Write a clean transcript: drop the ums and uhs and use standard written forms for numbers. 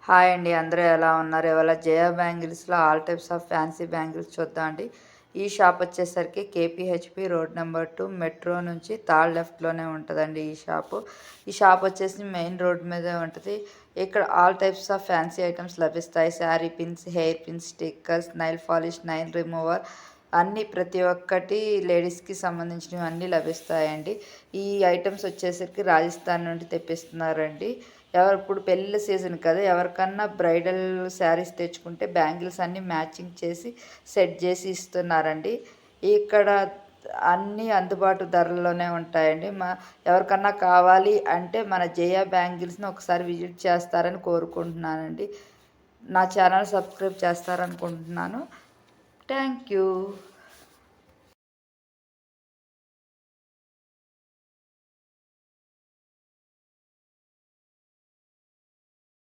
Hi అండి, అందరూ ఎలా ఉన్నారు? ఇవాళ జయ బ్యాంగిల్స్లో all types of fancy bangles చూద్దాం అండి. ఈ షాప్ వచ్చేసరికి కేపీహెచ్పి రోడ్ నెంబర్ 2 మెట్రో నుంచి థర్డ్ లెఫ్ట్లోనే ఉంటుందండి ఈ షాప్ వచ్చేసి మెయిన్ రోడ్ మీదే ఉంటుంది. ఇక్కడ all types of fancy items లభిస్తాయి. Sari pins, hair pins, stickers, nail polish, nail remover అన్నీ ప్రతి ఒక్కటి లేడీస్కి సంబంధించినవి అన్నీ లభిస్తాయండి. ఈ ఐటమ్స్ వచ్చేసరికి రాజస్థాన్ నుండి తెప్పిస్తున్నారండి. ఇప్పుడు పెళ్ళిళ్ళ సీజన్ కదా, ఎవరికన్నా బ్రైడల్ శారీస్ తెచ్చుకుంటే బ్యాంగిల్స్ అన్నీ మ్యాచింగ్ చేసి సెట్ చేసి ఇస్తున్నారండి. ఇక్కడ అన్నీ అందుబాటు ధరల్లోనే ఉంటాయండి. ఎవరికన్నా కావాలి అంటే మన జయ బ్యాంగిల్స్ని ఒకసారి విజిట్ చేస్తారని కోరుకుంటున్నానండి. నా ఛానల్ సబ్స్క్రైబ్ చేస్తారనుకుంటున్నాను. Thank you.